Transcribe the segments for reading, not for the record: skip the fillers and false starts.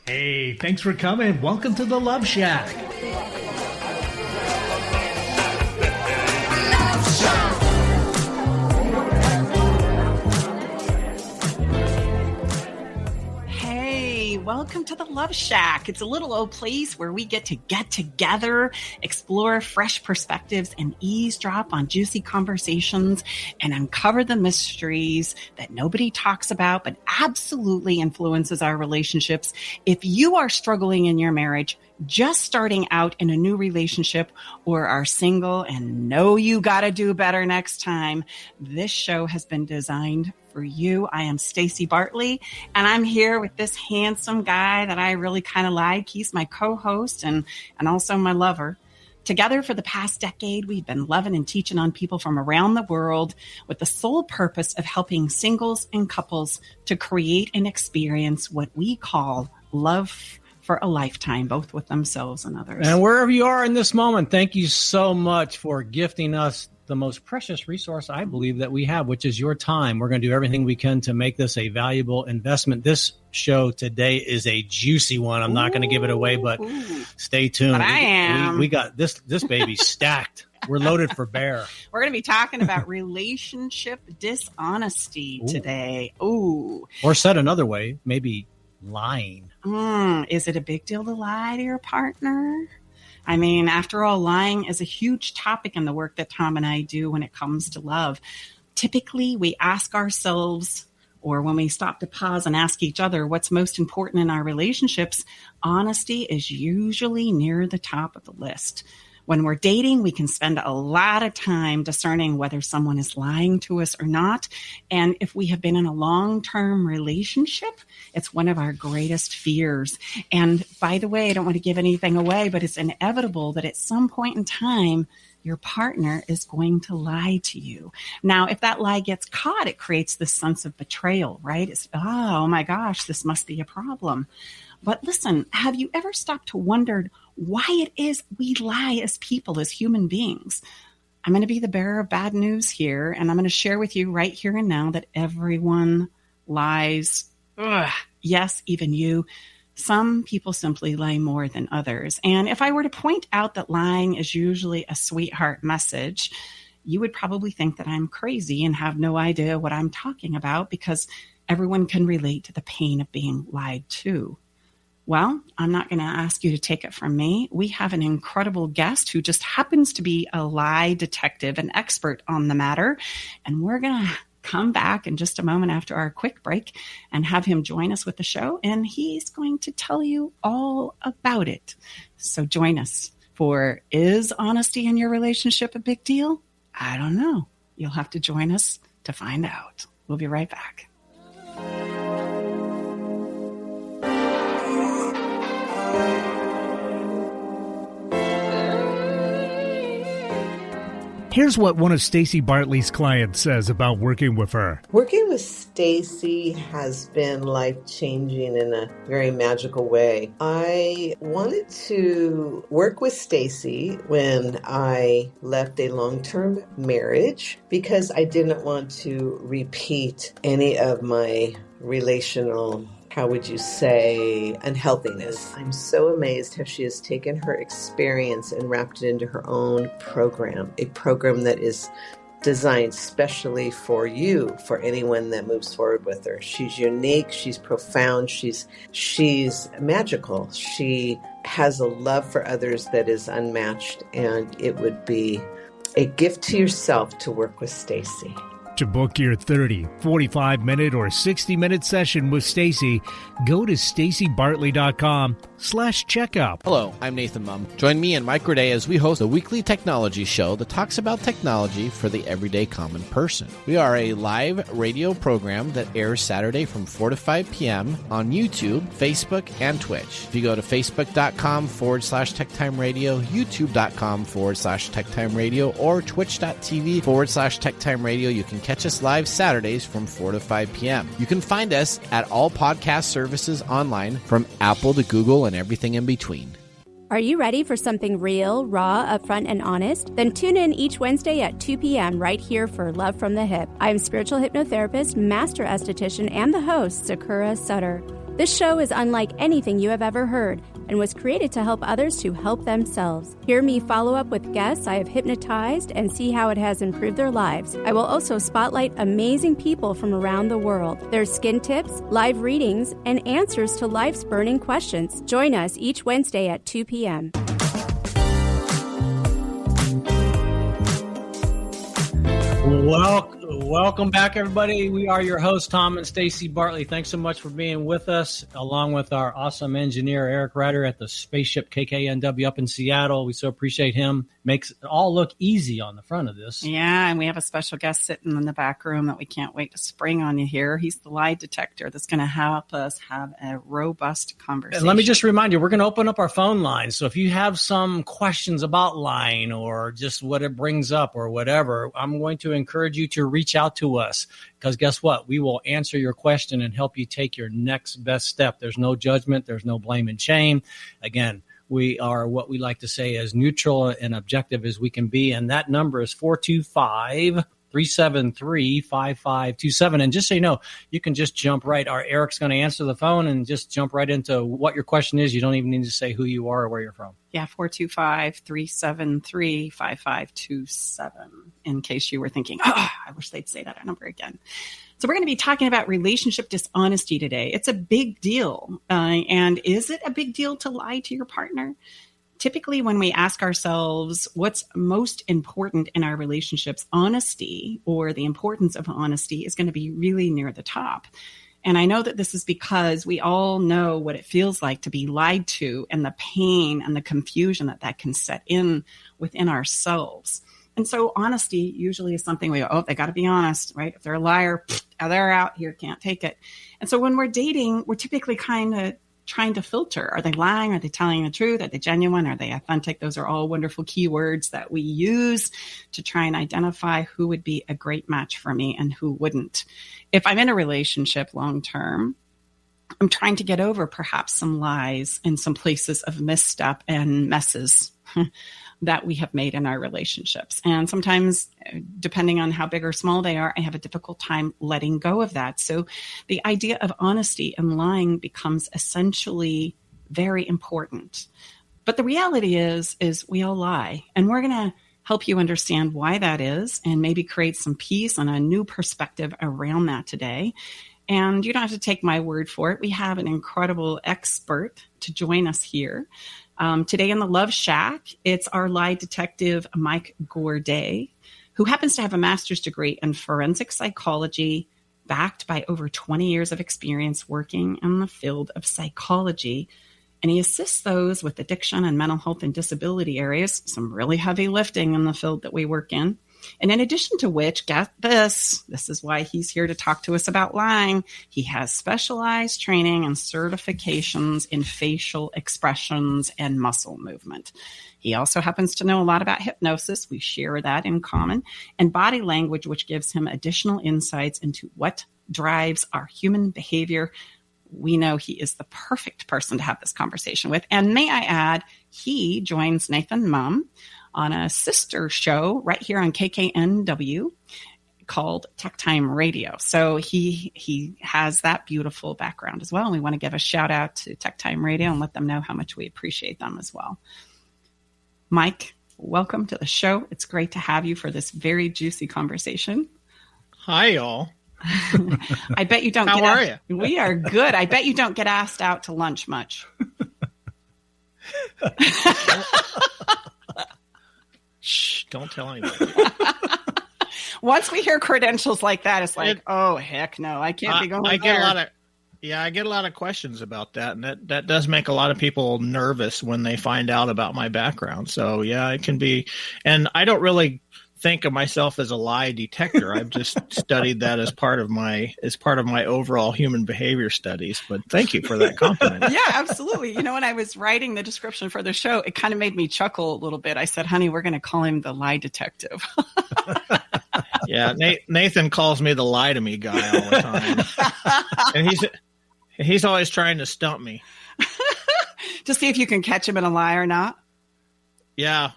Hey, thanks for coming. Welcome to the Love Shack. Welcome to the Love Shack. It's a little old place where we get together, explore fresh perspectives, and eavesdrop on juicy conversations and uncover the mysteries that nobody talks about but absolutely influences our relationships. If you are struggling in your marriage, just starting out in a new relationship, or are single and know you got to do better next time, this show has been designed for you. I am Stacey Bartley, and I'm here with this handsome guy that I really kind of like. He's my co-host and also my lover. Together for the past decade, we've been loving and teaching on people from around the world with the sole purpose of helping singles and couples to create and experience what we call love for a lifetime, both with themselves and others. And wherever you are in this moment, thank you so much for gifting us the most precious resource I believe that we have, which is your time. We're going to do everything we can to make this a valuable investment. This show today is a juicy one. I'm not going to give it away, but stay tuned. But I am. We got this baby stacked. We're loaded for bear. We're going to be talking about relationship dishonesty today. Ooh. Or said another way, maybe lying. Is it a big deal to lie to your partner? I mean, after all, lying is a huge topic in the work that Tom and I do when it comes to love. Typically, we ask ourselves, or when we stop to pause and ask each other what's most important in our relationships, honesty is usually near the top of the list. When we're dating, we can spend a lot of time discerning whether someone is lying to us or not. And if we have been in a long-term relationship, it's one of our greatest fears. And by the way, I don't want to give anything away, but it's inevitable that at some point in time, your partner is going to lie to you. Now, if that lie gets caught, it creates this sense of betrayal, right? It's, oh my gosh, this must be a problem. But listen, have you ever stopped to wonder why it is we lie as people, as human beings? I'm going to be the bearer of bad news here, and I'm going to share with you right here and now that everyone lies. Ugh. Yes, even you. Some people simply lie more than others. And if I were to point out that lying is usually a sweetheart message, you would probably think that I'm crazy and have no idea what I'm talking about, because everyone can relate to the pain of being lied to. Well, I'm not going to ask you to take it from me. We have an incredible guest who just happens to be a lie detective, an expert on the matter. And we're going to come back in just a moment after our quick break and have him join us with the show. And he's going to tell you all about it. So join us for Is Honesty in Your Relationship a Big Deal? I don't know. You'll have to join us to find out. We'll be right back. Here's what one of Stacey Bartley's clients says about working with her. Working with Stacey has been life-changing in a very magical way. I wanted to work with Stacey when I left a long-term marriage because I didn't want to repeat any of my relational, how would you say, unhealthiness. I'm so amazed how she has taken her experience and wrapped it into her own program, a program that is designed specially for you, for anyone that moves forward with her. She's unique, she's profound, she's magical. She has a love for others that is unmatched, and it would be a gift to yourself to work with Stacey. To book your 30, 45-minute, or 60-minute session with Stacey, go to staceybartley.com/checkup. Hello, I'm Nathan Mum. Join me and Mike Roday as we host a weekly technology show that talks about technology for the everyday common person. We are a live radio program that airs Saturday from 4 to 5 p.m. on YouTube, Facebook, and Twitch. If you go to facebook.com/TechTimeRadio, youtube.com/TechTimeRadio, or twitch.tv/TechTimeRadio, you can catch us live Saturdays from 4 to 5 p.m. You can find us at all podcast services online, from Apple to Google and everything in between. Are you ready for something real, raw, upfront, and honest? Then tune in each Wednesday at 2 p.m. right here for Love from the Hip. I am spiritual hypnotherapist, master esthetician, and the host, Sakura Sutter. This show is unlike anything you have ever heard and was created to help others to help themselves. Hear me follow up with guests I have hypnotized and see how it has improved their lives. I will also spotlight amazing people from around the world. There's skin tips, live readings, and answers to life's burning questions. Join us each Wednesday at 2 p.m. Welcome back, everybody. We are your hosts, Tom and Stacy Bartley. Thanks so much for being with us, along with our awesome engineer, Eric Ryder, at the spaceship KKNW up in Seattle. We so appreciate him. Makes it all look easy on the front of this. Yeah, and we have a special guest sitting in the back room that we can't wait to spring on you here. He's the lie detector that's going to help us have a robust conversation. And let me just remind you, we're going to open up our phone lines. So if you have some questions about lying or just what it brings up or whatever, I'm going to encourage you to reach out to us, because guess what? We will answer your question and help you take your next best step. There's no judgment. There's no blame and shame. Again, we are what we like to say as neutral and objective as we can be. And that number is 425-373-5527. And just so you know, you can just jump right. Our Eric's going to answer the phone and just jump right into what your question is. You don't even need to say who you are or where you're from. Yeah, 425-373-5527, in case you were thinking, I wish they'd say that number again. So we're going to be talking about relationship dishonesty today. It's a big deal. And is it a big deal to lie to your partner? Typically, when we ask ourselves what's most important in our relationships, honesty, or the importance of honesty, is going to be really near the top. And I know that this is because we all know what it feels like to be lied to, and the pain and the confusion that can set in within ourselves. And so honesty usually is something we go, they got to be honest, right? If they're a liar, they're out here, can't take it. And so when we're dating, we're typically kind of trying to filter. Are they lying? Are they telling the truth? Are they genuine? Are they authentic? Those are all wonderful keywords that we use to try and identify who would be a great match for me and who wouldn't. If I'm in a relationship long term, I'm trying to get over perhaps some lies and some places of misstep and messes that we have made in our relationships. And sometimes, depending on how big or small they are, I have a difficult time letting go of that. So the idea of honesty and lying becomes essentially very important. But the reality is we all lie. And we're going to help you understand why that is and maybe create some peace and a new perspective around that today. And you don't have to take my word for it. We have an incredible expert to join us here. Today in the Love Shack, it's our lie detective, Mike Gourday, who happens to have a master's degree in forensic psychology, backed by over 20 years of experience working in the field of psychology. And he assists those with addiction and mental health and disability areas, some really heavy lifting in the field that we work in. And in addition to which, get this is why he's here to talk to us about lying. He has specialized training and certifications in facial expressions and muscle movement. He also happens to know a lot about hypnosis. We share that in common, and body language, which gives him additional insights into what drives our human behavior. We know he is the perfect person to have this conversation with. And may I add, he joins Nathan Mum on a sister show right here on KKNW called Tech Time Radio. So he has that beautiful background as well. And we want to give a shout out to Tech Time Radio and let them know how much we appreciate them as well. Mike, welcome to the show. It's great to have you for this very juicy conversation. Hi, y'all. I bet you don't. How are you? We are good. I bet you don't get asked out to lunch much. Shh, don't tell anybody. Once we hear credentials like that, it's like, oh, heck no, I can't be going there. I get a lot of questions about that, and that does make a lot of people nervous when they find out about my background. So, yeah, it can be. And I don't really think of myself as a lie detector. I've just studied that as part of my overall human behavior studies. But thank you for that compliment. Yeah, absolutely. You know, when I was writing the description for the show, it kind of made me chuckle a little bit. I said, honey, we're going to call him the lie detective. Yeah, Nathan calls me the lie to me guy all the time. And he's always trying to stump me. To see if you can catch him in a lie or not? Yeah.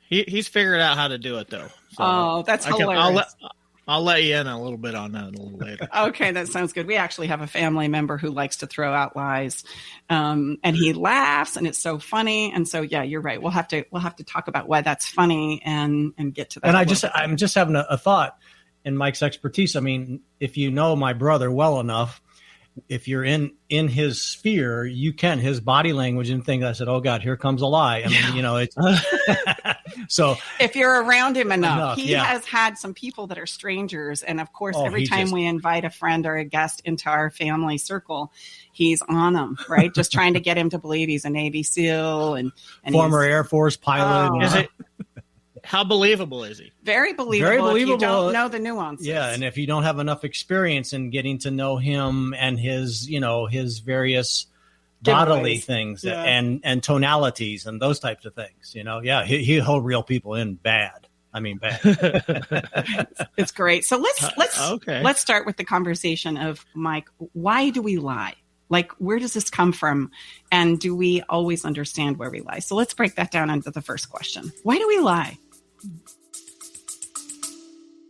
He's figured out how to do it, though. So that's hilarious. I'll let you in a little bit on that a little later. Okay, that sounds good. We actually have a family member who likes to throw out lies, and he laughs, and it's so funny. And so, yeah, you're right. We'll have to talk about why that's funny and get to that. And I'm just having a thought in Mike's expertise. I mean, if you know my brother well enough, if you're in his sphere, you can, his body language and things. I said, oh God, here comes a lie. I mean, it's so if you're around him enough, he has had some people that are strangers. And of course, every time we invite a friend or a guest into our family circle, he's on them, right? Just trying to get him to believe he's a Navy SEAL and former Air Force pilot. Is it? How believable is he? Very believable. Very believable. If you don't know the nuances. Yeah, and if you don't have enough experience in getting to know him and his various bodily things and tonalities and those types of things, he'll reel people in bad. I mean, bad. It's great. So let's start with the conversation of, Mike, why do we lie? Like, where does this come from? And do we always understand where we lie? So let's break that down into the first question. Why do we lie?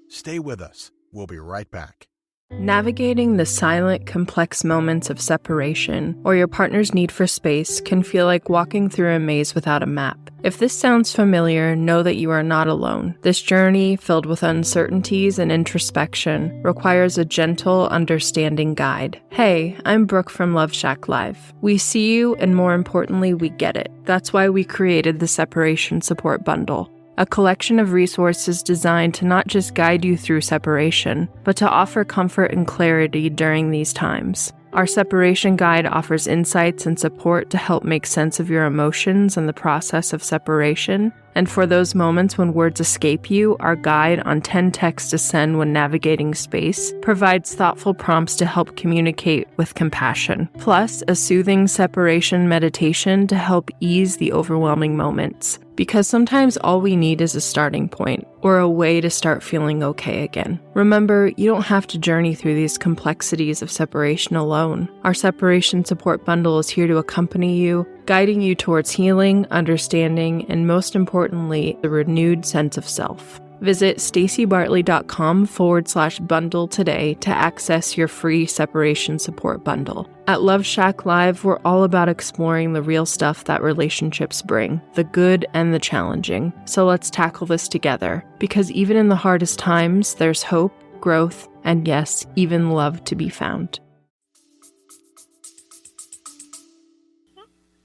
Stay with us. We'll be right back. Navigating the silent, complex moments of separation or your partner's need for space can feel like walking through a maze without a map. If this sounds familiar, know that you are not alone. This journey, filled with uncertainties and introspection, requires a gentle, understanding guide. Hey, I'm Brooke from Love Shack Live. We see you, and more importantly, we get it. That's why we created the Separation Support Bundle, a collection of resources designed to not just guide you through separation, but to offer comfort and clarity during these times. Our separation guide offers insights and support to help make sense of your emotions and the process of separation. And for those moments when words escape you, our guide on 10 texts to send when navigating space provides thoughtful prompts to help communicate with compassion, plus a soothing separation meditation to help ease the overwhelming moments. Because sometimes all we need is a starting point or a way to start feeling okay again. Remember, you don't have to journey through these complexities of separation alone. Our Separation Support Bundle is here to accompany you, guiding you towards healing, understanding, and most importantly, the renewed sense of self. Visit stacybartley.com/bundle today to access your free separation support bundle. At Love Shack Live, we're all about exploring the real stuff that relationships bring, the good and the challenging. So let's tackle this together, because even in the hardest times, there's hope, growth, and yes, even love to be found.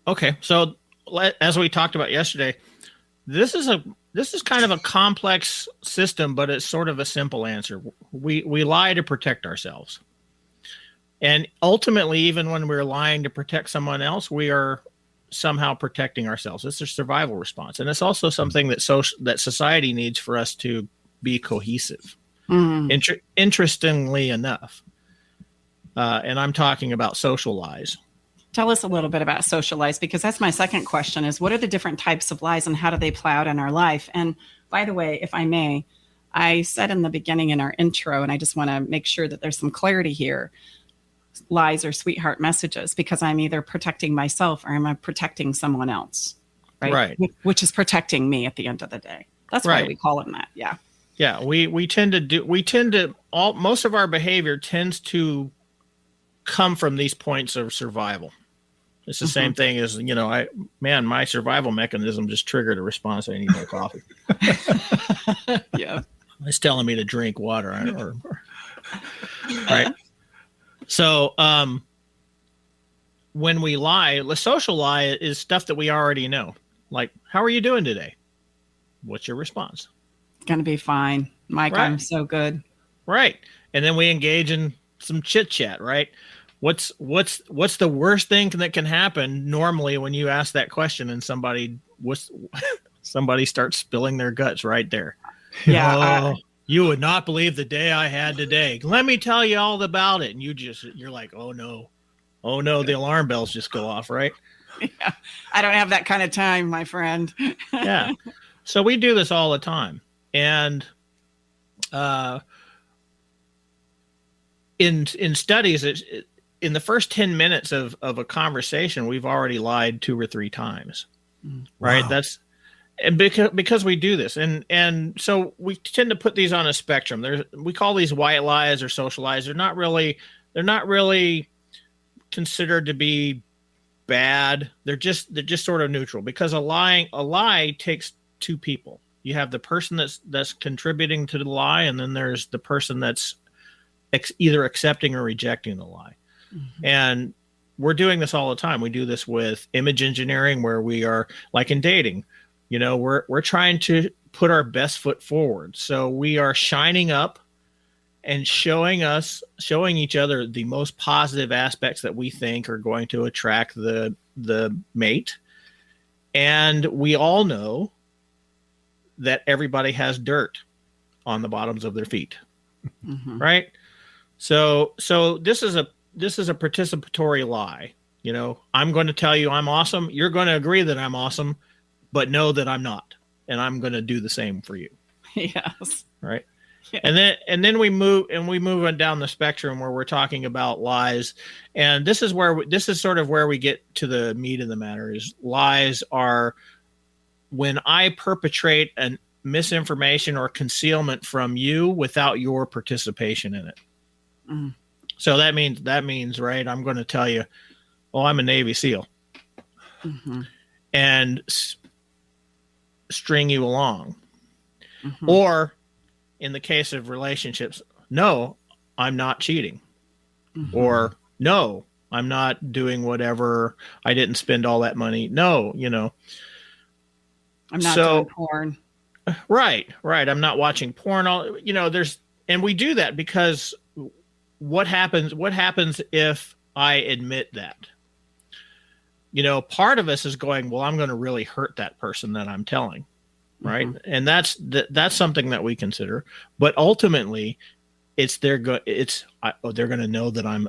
Okay, so as we talked about yesterday, this is kind of a complex system, but it's sort of a simple answer. We lie to protect ourselves. And ultimately, even when we're lying to protect someone else, we are somehow protecting ourselves. It's a survival response. And it's also something that society needs for us to be cohesive. Mm-hmm. Interestingly enough, and I'm talking about social lies. Tell us a little bit about social lies, because that's my second question is, what are the different types of lies and how do they play out in our life? And by the way, if I may, I said in the beginning in our intro, and I just want to make sure that there's some clarity here, lies are sweetheart messages, because I'm either protecting myself or I'm protecting someone else, right? Which is protecting me at the end of the day. That's why we call them that. Yeah. Yeah. Most of our behavior tends to come from these points of survival. It's the same thing as, my survival mechanism just triggered a response. I need more coffee. Yeah. It's telling me to drink water. Right. So, when we lie, the social lie is stuff that we already know. Like, how are you doing today? What's your response? Going to be fine. Mike, I'm so good. Right. And then we engage in some chit chat, right? What's the worst thing that can happen normally when you ask that question and somebody starts spilling their guts right there? Yeah. You would not believe the day I had today. Let me tell you all about it. And you're like, oh no, the alarm bells just go off, right? Yeah. I don't have that kind of time, my friend. Yeah. So we do this all the time. And in studies, in the first 10 minutes of a conversation, we've already lied 2 or 3 times, right? Wow. And because we do this, and so we tend to put these on a spectrum. We call these white lies or social lies. They're not really considered to be bad. They're just sort of neutral, because a lie takes two people. You have the person that's contributing to the lie, and then there's the person that's either accepting or rejecting the lie. Mm-hmm. And we're doing this all the time. We do this with image engineering, where we are, like in dating, we're trying to put our best foot forward. So we are shining up and showing each other the most positive aspects that we think are going to attract the mate. And we all know that everybody has dirt on the bottoms of their feet. Mm-hmm. Right? So this is a participatory lie. I'm going to tell you I'm awesome. You're going to agree that I'm awesome, but know that I'm not. And I'm going to do the same for you. Yes. Right. Yeah. And then we move on down the spectrum where we're talking about lies. And this is sort of where we get to the meat of the matter. Is lies are when I perpetrate a misinformation or concealment from you without your participation in it. Mm. So that means, right, I'm going to tell you, oh, I'm a Navy SEAL. Mm-hmm. And string you along. Mm-hmm. Or in the case of relationships, no, I'm not cheating. Mm-hmm. Or no, I'm not doing whatever. I didn't spend all that money. No, I'm not doing porn. Right. I'm not watching porn. And we do that because what happens if I admit that? Part of us is going, well, I'm going to really hurt that person that I'm telling. Right. Mm-hmm. And that's something that we consider, but ultimately they're going to know that I'm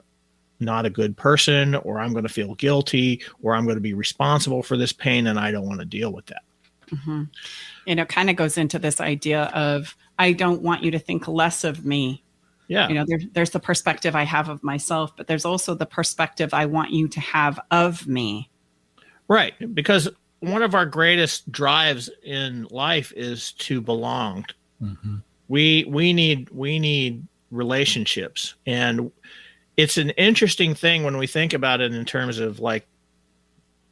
not a good person, or I'm going to feel guilty, or I'm going to be responsible for this pain. And I don't want to deal with that. Mm-hmm. It kind of goes into this idea of, I don't want you to think less of me. Yeah. There's the perspective I have of myself, but there's also the perspective I want you to have of me. Right. Because one of our greatest drives in life is to belong. Mm-hmm. We need relationships. And it's an interesting thing when we think about it in terms of like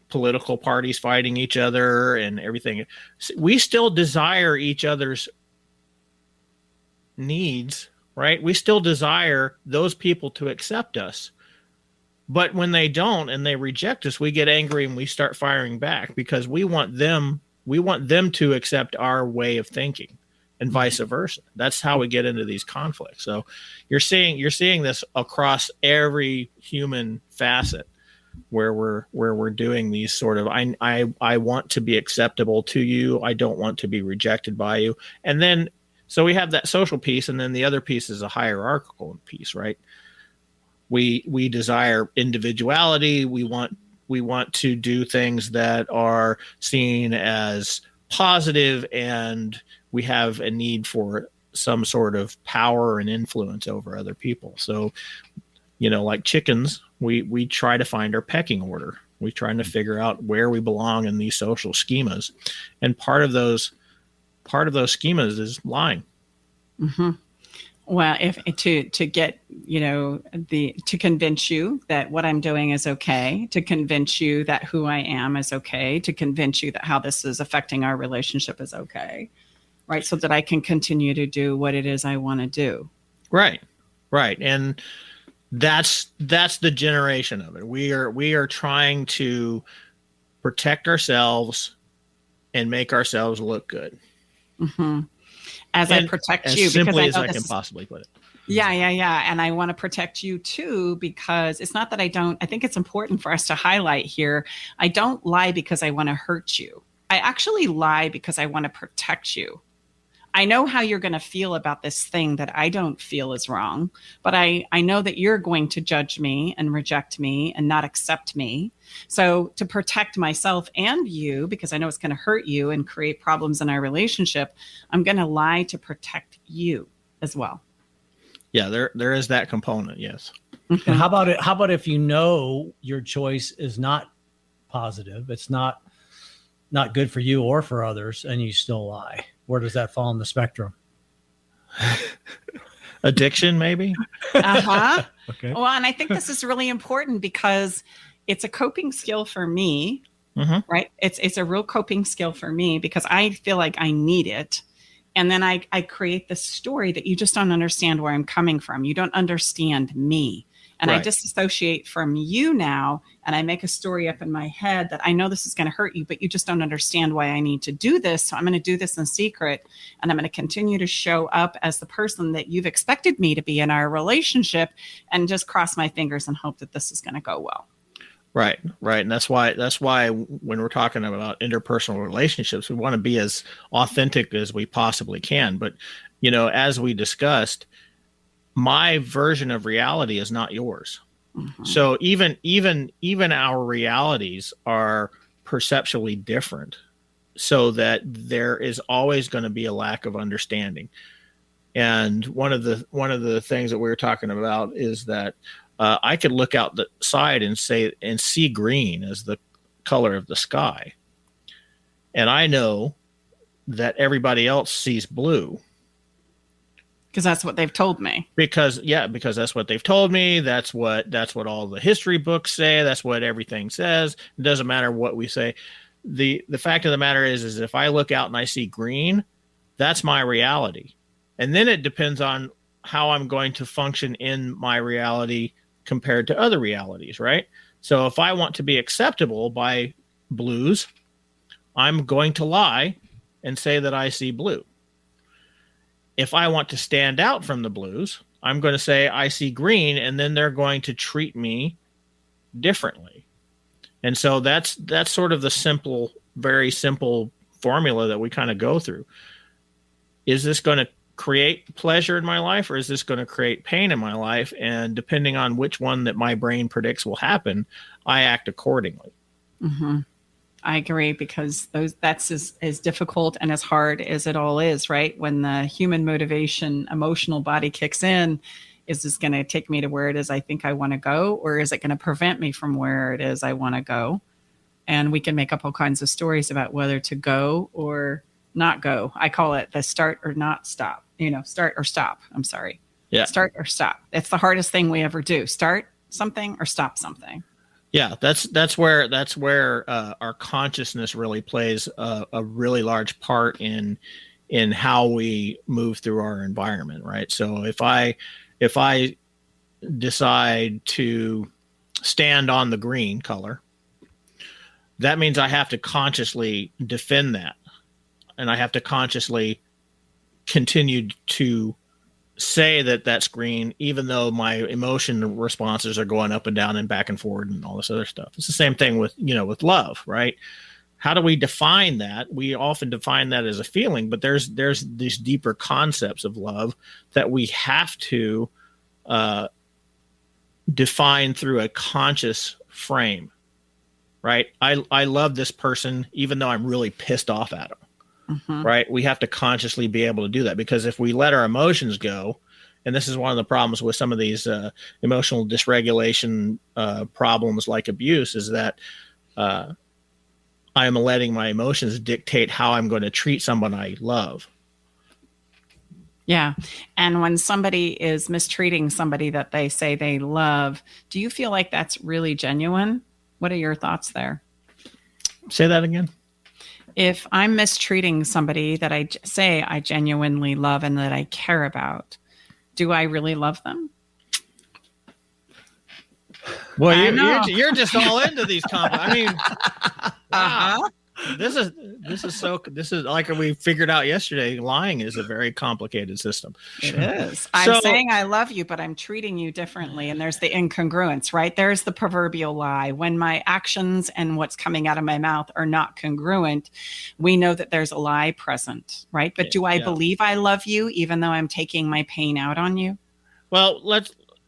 political parties fighting each other and everything. We still desire each other's needs, right? We still desire those people to accept us. But when they don't and they reject us, we get angry and we start firing back because we want them to accept our way of thinking, and vice versa. That's how we get into these conflicts. So you're seeing this across every human facet where we're doing these sort of I want to be acceptable to you. I don't want to be rejected by you. And then so we have that social piece, and then the other piece is a hierarchical piece, right? We desire individuality. We want to do things that are seen as positive, and we have a need for some sort of power and influence over other people. So, like chickens, we try to find our pecking order. We're trying to figure out where we belong in these social schemas, and part of those schemas is lying. Mm-hmm. Well, to get, to convince you that what I'm doing is okay, to convince you that who I am is okay, to convince you that how this is affecting our relationship is okay, right? So that I can continue to do what it is I want to do. Right. And that's the generation of it. We are trying to protect ourselves and make ourselves look good. Mm-hmm. I protect you, as simply as I can possibly put it. Yeah. And I want to protect you too, because it's not that I think it's important for us to highlight here. I don't lie because I want to hurt you. I actually lie because I want to protect you. I know how you're going to feel about this thing that I don't feel is wrong, but I know that you're going to judge me and reject me and not accept me. So to protect myself and you, because I know it's going to hurt you and create problems in our relationship, I'm going to lie to protect you as well. Yeah, there is that component. Yes. Mm-hmm. And how about if your choice is not positive? It's not not good for you or for others, and you still lie? Where does that fall on the spectrum? Addiction, maybe. Uh-huh. Okay. Well, and I think this is really important because it's a coping skill for me, right? It's a real coping skill for me because I feel like I need it. And then I create this story that you just don't understand where I'm coming from. You don't understand me. And Right. I disassociate from you now, and I make a story up in my head that I know this is going to hurt you, but you just don't understand why I need to do this. So I'm going to do this in secret, and I'm going to continue to show up as the person that you've expected me to be in our relationship, and just cross my fingers and hope that this is going to go well. Right. And that's why when we're talking about interpersonal relationships, we want to be as authentic as we possibly can. But, as we discussed, my version of reality is not yours. So even our realities are perceptually different, so that there is always going to be a lack of understanding. And one of the things that we were talking about is that I could look out the side and see green as the color of the sky, and I know that everybody else sees blue. Because that's what they've told me. Because that's what they've told me. That's what all the history books say. That's what everything says. It doesn't matter what we say. The fact of the matter is if I look out and I see green, that's my reality. And then it depends on how I'm going to function in my reality compared to other realities, right? So if I want to be acceptable by blues, I'm going to lie and say that I see blue. If I want to stand out from the blues, I'm going to say I see green, and then they're going to treat me differently. And so that's sort of the very simple formula that we kind of go through. Is this going to create pleasure in my life, or is this going to create pain in my life? And depending on which one that my brain predicts will happen, I act accordingly. Mm-hmm. I agree, because that's as difficult and as hard as it all is, right? When the human motivation, emotional body kicks in, is this going to take me to where it is I think I want to go, or is it going to prevent me from where it is I want to go? And we can make up all kinds of stories about whether to go or not go. I call it the start or not stop, start or stop. I'm sorry. Yeah. Start or stop. It's the hardest thing we ever do. Start something or stop something. Yeah, that's where our consciousness really plays a really large part in how we move through our environment, right? So if I decide to stand on the green color, that means I have to consciously defend that, and I have to consciously continue to say that that's green, even though my emotion responses are going up and down and back and forward and all this other stuff. It's the same thing with love, right? How do we define that? We often define that as a feeling, but there's these deeper concepts of love that we have to define through a conscious frame, right? I love this person even though I'm really pissed off at them. Mm-hmm. Right. We have to consciously be able to do that, because if we let our emotions go, and this is one of the problems with some of these emotional dysregulation problems like abuse, is that I am letting my emotions dictate how I'm going to treat someone I love. Yeah. And when somebody is mistreating somebody that they say they love, do you feel like that's really genuine? What are your thoughts there? Say that again. If I'm mistreating somebody that I say I genuinely love and that I care about, do I really love them? Well, you're just all into these comments. I mean, wow. This is like we figured out yesterday. Lying is a very complicated system. It is. I'm saying I love you, but I'm treating you differently. And there's the incongruence, right? There's the proverbial lie. When my actions and what's coming out of my mouth are not congruent, we know that there's a lie present, right? But do I believe I love you, even though I'm taking my pain out on you? Well,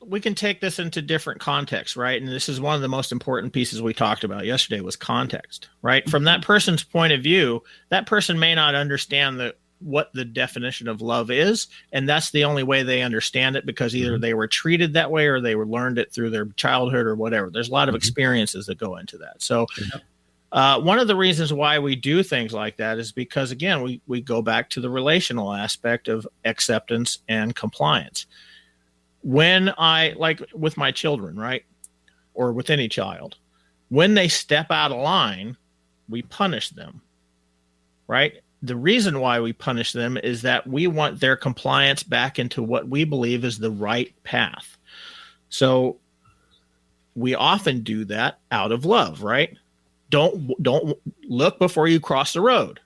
we can take this into different contexts, right? And this is one of the most important pieces we talked about yesterday was context, right? From that person's point of view, that person may not understand what the definition of love is. And that's the only way they understand it, because either they were treated that way or they learned it through their childhood or whatever. There's a lot of experiences that go into that. So One of the reasons why we do things like that is because, again, we go back to the relational aspect of acceptance and compliance. When like with my children, right, or with any child, when they step out of line, we punish them, right? The reason why we punish them is that we want their compliance back into what we believe is the right path. So we often do that out of love, right? Don't look before you cross the road,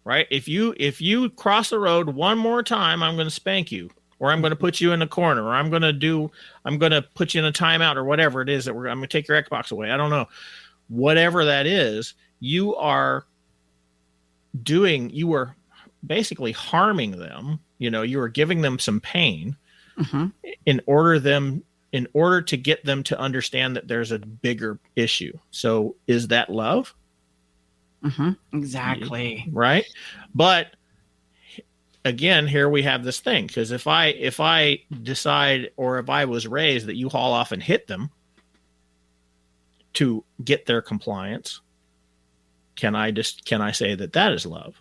right? If you cross the road one more time, I'm going to spank you, or I'm going to put you in a corner, or I'm going to put you in a timeout, or whatever it is that I'm going to take your Xbox away. I don't know. Whatever that is, you are basically harming them. You are giving them some pain in order to get them to understand that there's a bigger issue. So is that love? Exactly. Right. But again, here we have this thing, because if I decide, or if I was raised that you haul off and hit them to get their compliance, can I say that is love?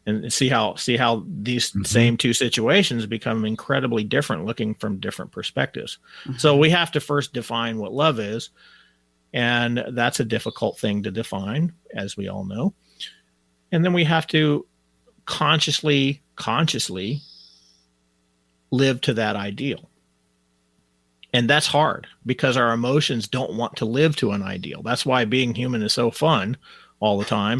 And see how these same two situations become incredibly different, looking from different perspectives. So we have to first define what love is, and that's a difficult thing to define, as we all know. And then we have to consciously live to that ideal. And that's hard, because our emotions don't want to live to an ideal. That's why being human is so fun all the time.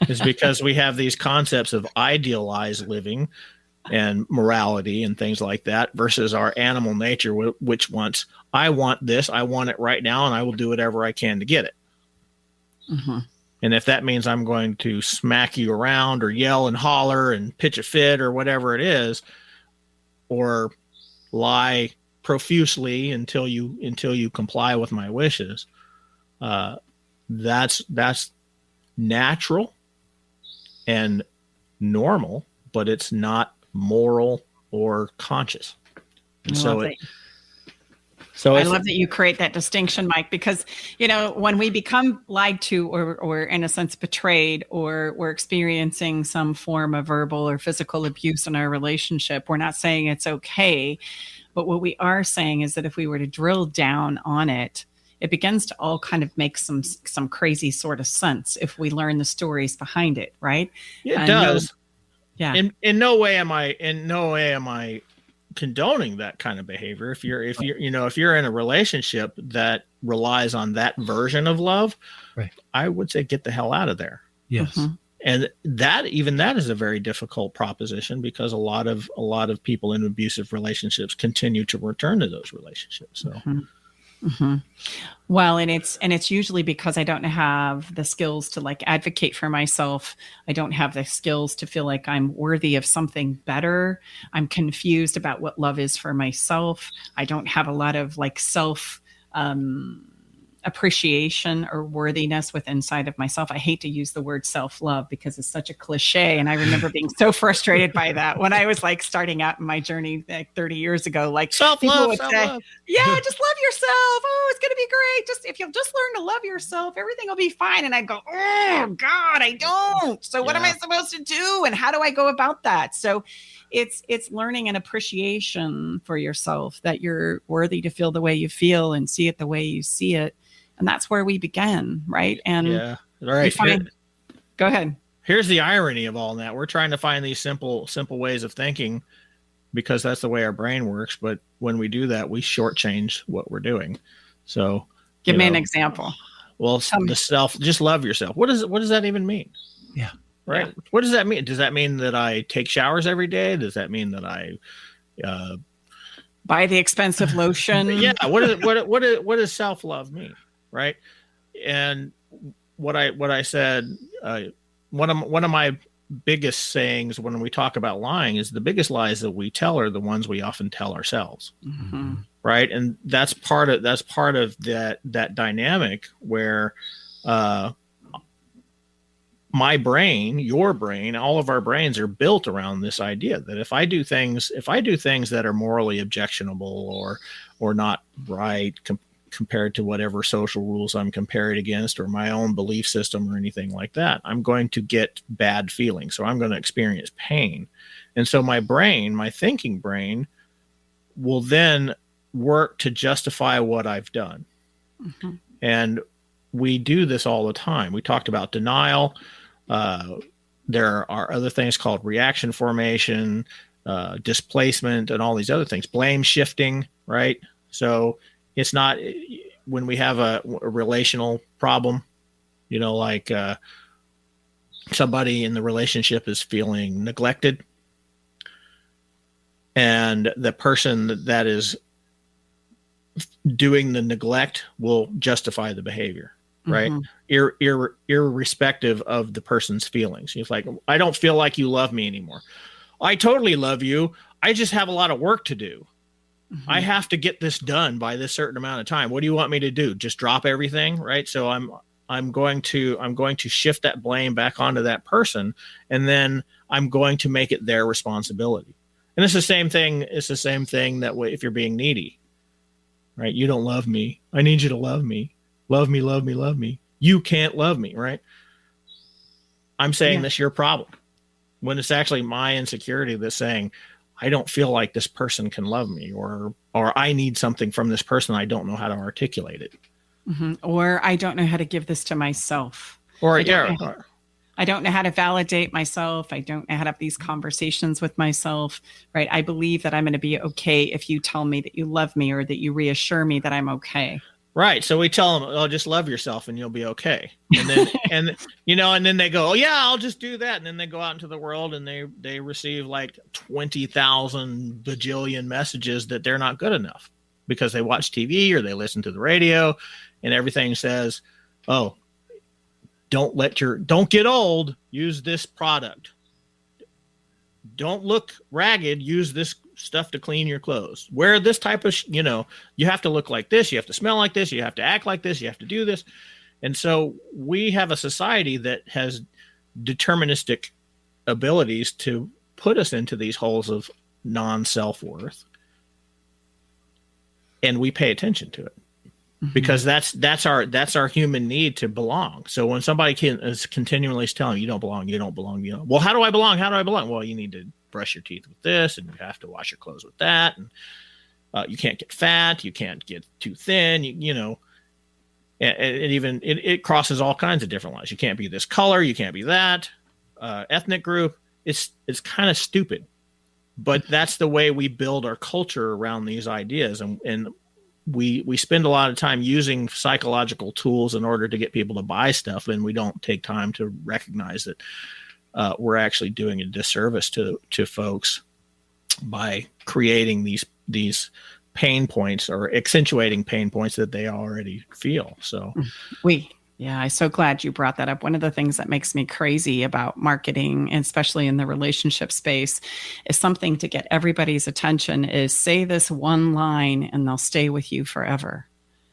Is because we have these concepts of idealized living and morality and things like that, versus our animal nature, which wants, I want this, I want it right now, and I will do whatever I can to get it. And if that means I'm going to smack you around, or yell and holler and pitch a fit, or whatever it is, or lie profusely until you comply with my wishes, that's natural and normal, but it's not moral or conscious. And I love that you create that distinction, Mike, because, when we become lied to, or in a sense betrayed, or we're experiencing some form of verbal or physical abuse in our relationship, we're not saying it's okay. But what we are saying is that if we were to drill down on it, it begins to all kind of make some crazy sort of sense if we learn the stories behind it, right? It does. In no way am I condoning that kind of behavior. If you're in a relationship that relies on that version of love, right, I would say get the hell out of there. Yes. And that is a very difficult proposition, because a lot of people in abusive relationships continue to return to those relationships. So. Well, and it's usually because I don't have the skills to advocate for myself. I don't have the skills to feel like I'm worthy of something better. I'm confused about what love is for myself. I don't have a lot of self appreciation or worthiness with inside of myself. I hate to use the word self-love because it's such a cliche. And I remember being so frustrated by that when I was starting out in my journey 30 years ago, self-love, would say, yeah, just love yourself. Oh, it's going to be great. If you'll just learn to love yourself, everything will be fine. And I'd go, oh God, I don't. So what am I supposed to do? And how do I go about that? So it's learning an appreciation for yourself, that you're worthy to feel the way you feel and see it the way you see it. And that's where we begin, right? And all right, go ahead. Here's the irony of all that. We're trying to find these simple ways of thinking, because that's the way our brain works. But when we do that, we shortchange what we're doing. So give me an example. Well, just love yourself. What does that even mean? Yeah. Right. Yeah. What does that mean? Does that mean that I take showers every day? Does that mean that I buy the expensive lotion? Yeah. What does self-love mean? Right. And what I said, one of my biggest sayings when we talk about lying is the biggest lies that we tell are the ones we often tell ourselves. Right. And that's part of that dynamic where, my brain, your brain, all of our brains are built around this idea that if I do things that are morally objectionable or not right, compared to whatever social rules I'm compared against or my own belief system or anything like that. I'm going to get bad feelings. So I'm going to experience pain. And so my brain, my thinking brain, will then work to justify what I've done. Mm-hmm. And we do this all the time. We talked about denial. There are other things called reaction formation, displacement, and all these other things. Blame shifting, right? So it's not when we have a relational problem, like somebody in the relationship is feeling neglected, and the person that is doing the neglect will justify the behavior, right? Mm-hmm. Irrespective of the person's feelings. It's like, I don't feel like you love me anymore. I totally love you. I just have a lot of work to do. Mm-hmm. I have to get this done by this certain amount of time. What do you want me to do? Just drop everything, right? So I'm going to shift that blame back onto that person, and then I'm going to make it their responsibility. And it's the same thing. It's the same thing that way if you're being needy, right? You don't love me. I need you to love me. Love me, love me, love me. You can't love me, right? I'm saying that's your problem. When it's actually my insecurity that's saying, I don't feel like this person can love me, or I need something from this person. I don't know how to articulate it. Mm-hmm. Or I don't know how to give this to myself. I don't know how to validate myself. I don't know how to have these conversations with myself, right? I believe that I'm going to be okay if you tell me that you love me or that you reassure me that I'm okay. Right. So we tell them, oh, just love yourself and you'll be okay. And then, and then they go, oh yeah, I'll just do that. And then they go out into the world and they receive like 20,000 bajillion messages that they're not good enough because they watch TV or they listen to the radio and everything says, oh, don't get old, use this product. Don't look ragged, use this stuff to clean your clothes. Wear this type of, you have to look like this, you have to smell like this, you have to act like this, you have to do this. And so we have a society that has deterministic abilities to put us into these holes of non-self-worth. And we pay attention to it. Because that's our human need to belong. So when somebody is continually telling you don't belong, well, how do I belong? How do I belong? Well, you need to brush your teeth with this, and you have to wash your clothes with that, and you can't get fat, you can't get too thin, it crosses all kinds of different lines. You can't be this color, you can't be that ethnic group. It's kind of stupid, but that's the way we build our culture around these ideas, and we spend a lot of time using psychological tools in order to get people to buy stuff, and we don't take time to recognize that we're actually doing a disservice to folks by creating these pain points or accentuating pain points that they already feel. So I'm so glad you brought that up. One of the things that makes me crazy about marketing, and especially in the relationship space, is something to get everybody's attention is say this one line and they'll stay with you forever.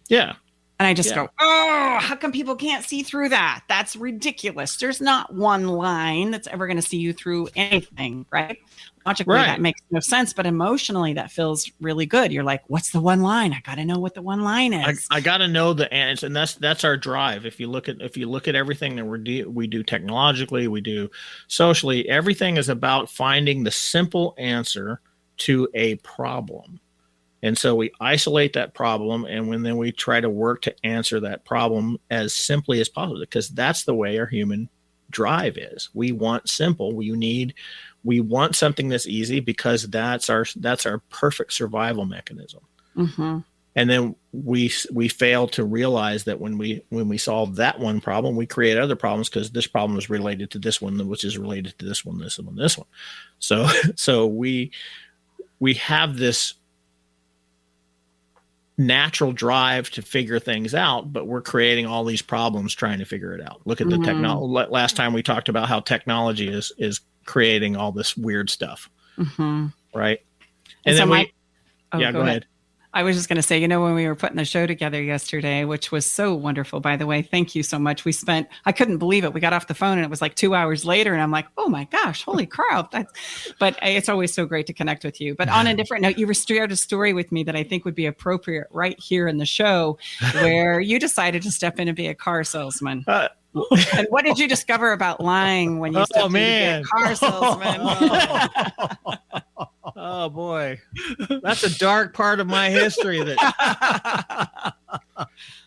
Yeah. And I just go, oh, how come people can't see through that? That's ridiculous. There's not one line that's ever going to see you through anything, right? Logically, that makes no sense, but emotionally, that feels really good. You're like, what's the one line? I got to know what the one line is. I got to know the answer, and that's our drive. If you look at everything that we do technologically, we do socially, everything is about finding the simple answer to a problem. And so we isolate that problem, and then we try to work to answer that problem as simply as possible, because that's the way our human drive is. We want simple. We want something that's easy because that's our perfect survival mechanism. Mm-hmm. And then we fail to realize that when we solve that one problem, we create other problems because this problem is related to this one, which is related to this one, this one, this one. So we have this natural drive to figure things out, but we're creating all these problems trying to figure it out. Look at the technology. Last time we talked about how technology is creating all this weird stuff, right? And then go ahead. I was just going to say, when we were putting the show together yesterday, which was so wonderful, by the way, thank you so much. I couldn't believe it. We got off the phone and it was like 2 hours later. And I'm like, oh my gosh, holy crap. But it's always so great to connect with you. But on a different note, you shared a story with me that I think would be appropriate right here in the show, where you decided to step in and be a car salesman. And what did you discover about lying when you stepped in to be a car salesman? Oh boy, that's a dark part of my history. Okay,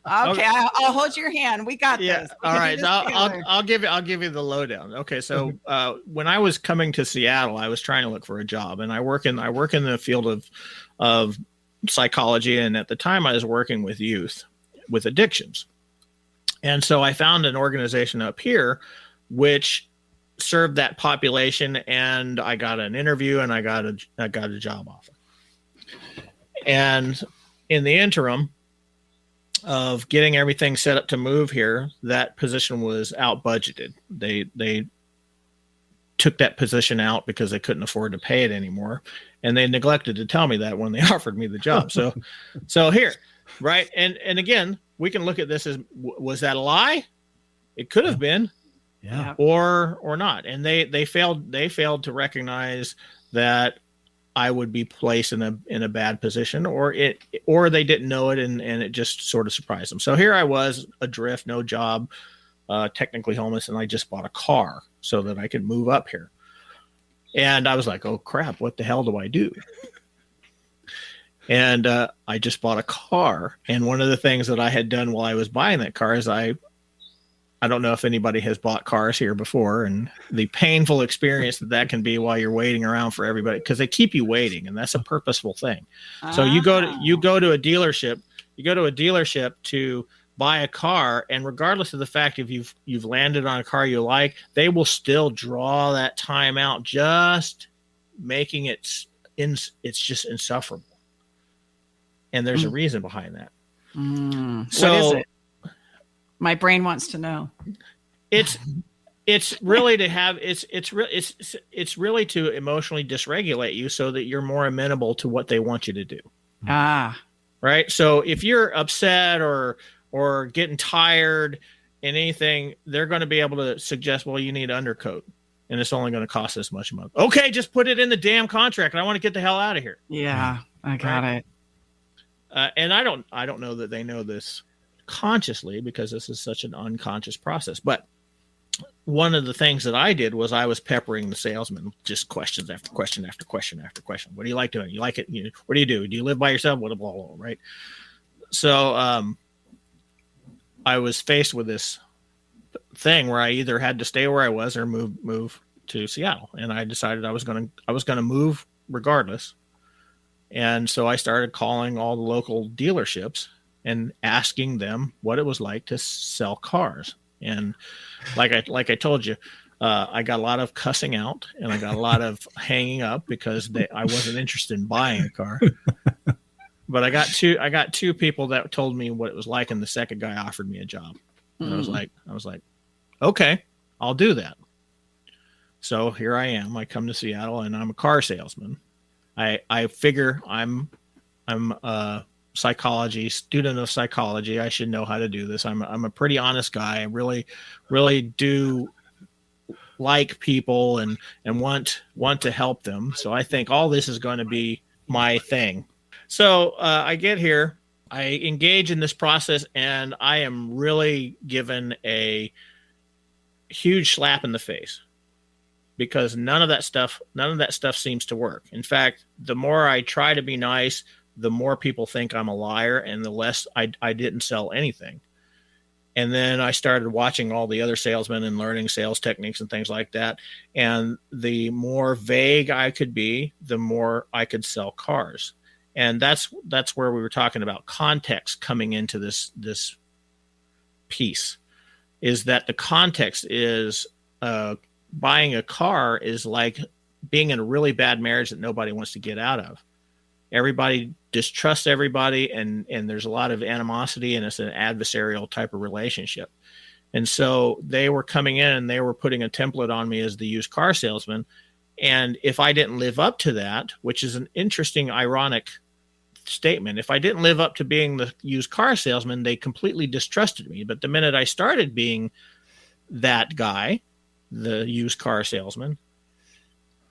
I'll hold your hand. We got this. All right, I'll give you the lowdown. Okay, so when I was coming to Seattle, I was trying to look for a job, and I work in the field of psychology, and at the time I was working with youth with addictions, and so I found an organization up here which served that population, and I got an interview and I got a job offer. And in the interim of getting everything set up to move here, that position was out budgeted. They took that position out because they couldn't afford to pay it anymore, and they neglected to tell me that when they offered me the job. So here, right? And again, we can look at this as, was that a lie? It could have been. Yeah. Or not. And they failed to recognize that I would be placed in a bad position, or they didn't know it and it just sort of surprised them. So here I was, adrift, no job, technically homeless, and I just bought a car so that I could move up here. And I was like, oh crap, what the hell do I do? And I just bought a car. And one of the things that I had done while I was buying that car is I don't know if anybody has bought cars here before, and the painful experience that can be while you're waiting around for everybody, because they keep you waiting, and that's a purposeful thing. So you go to a dealership to buy a car, and regardless of the fact if you've landed on a car you like, they will still draw that time out, just making it's just insufferable. And there's a reason behind that. So, what is it? My brain wants to know. It's really to have it's really to emotionally dysregulate you so that you're more amenable to what they want you to do. Right. So if you're upset or getting tired and anything, they're going to be able to suggest, well, you need an undercoat, and it's only going to cost this much a month. Okay, just put it in the damn contract, and I want to get the hell out of here. Yeah, I got it. And I don't know that they know this consciously, because this is such an unconscious process. But one of the things that I did was I was peppering the salesman, just questions after question after question after question. What do you like doing? You like it? What do you do? Do you live by yourself? Blah, blah, blah, right? So I was faced with this thing where I either had to stay where I was or move to Seattle, and I decided I was going to move regardless. And so I started calling all the local dealerships and asking them what it was like to sell cars. And like I told you, I got a lot of cussing out, and I got a lot of hanging up because I wasn't interested in buying a car. But I got two people that told me what it was like, and the second guy offered me a job. And I was like, okay, I'll do that. So here I am. I come to Seattle, and I'm a car salesman. I figure I'm a psychology student of psychology. I should know how to do this. I'm a pretty honest guy. I really do like people and want to help them. So I think all this is going to be my thing. So I get here, I engage in this process, and I am really given a huge slap in the face, because none of that stuff seems to work. In fact, the more I try to be nice, the more people think I'm a liar, and the less I didn't sell anything. And then I started watching all the other salesmen and learning sales techniques and things like that. And the more vague I could be, the more I could sell cars. And that's where we were talking about context coming into this piece, is that the context is buying a car is like being in a really bad marriage that nobody wants to get out of. Everybody distrusts everybody, and there's a lot of animosity, and it's an adversarial type of relationship. And so they were coming in and they were putting a template on me as the used car salesman. And if I didn't live up to that, which is an interesting, ironic statement. If I didn't live up to being the used car salesman, they completely distrusted me. But the minute I started being that guy, the used car salesman,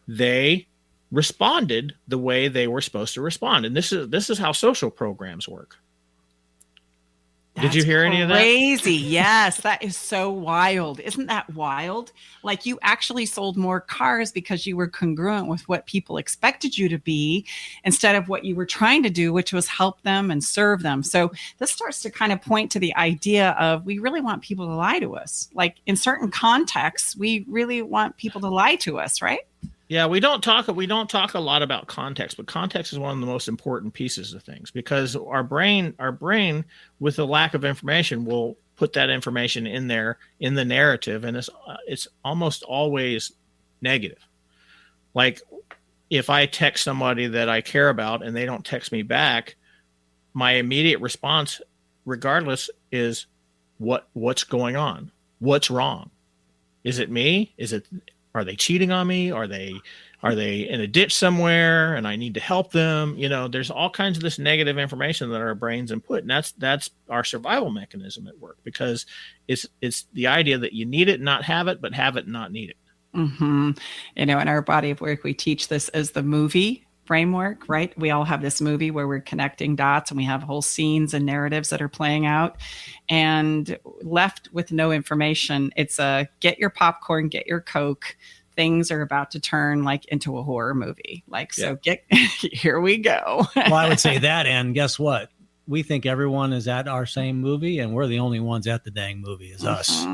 they responded the way they were supposed to respond. And this is how social programs work. Did you hear any of that? Crazy. Yes, that is so wild. Isn't that wild? Like, you actually sold more cars because you were congruent with what people expected you to be instead of what you were trying to do, which was help them and serve them. So this starts to kind of point to the idea of, we really want people to lie to us. Like, in certain contexts, we really want people to lie to us, right? Yeah, we don't talk a lot about context, but context is one of the most important pieces of things, because our brain with the lack of information will put that information in there in the narrative, and it's almost always negative. Like, if I text somebody that I care about and they don't text me back, my immediate response, regardless, is what's going on? What's wrong? Is it me? Are they cheating on me? Are they in a ditch somewhere and I need to help them? There's all kinds of this negative information that our brains input, and that's our survival mechanism at work, because it's the idea that you need it and not have it, but have it and not need it. Mm-hmm. In our body of work, we teach this as the movie framework, right? We all have this movie where we're connecting dots and we have whole scenes and narratives that are playing out, and left with no information. It's a get your popcorn, get your Coke. Things are about to turn like into a horror movie. So here we go. Well, I would say that. And guess what? We think everyone is at our same movie, and we're the only ones at the dang movie is us.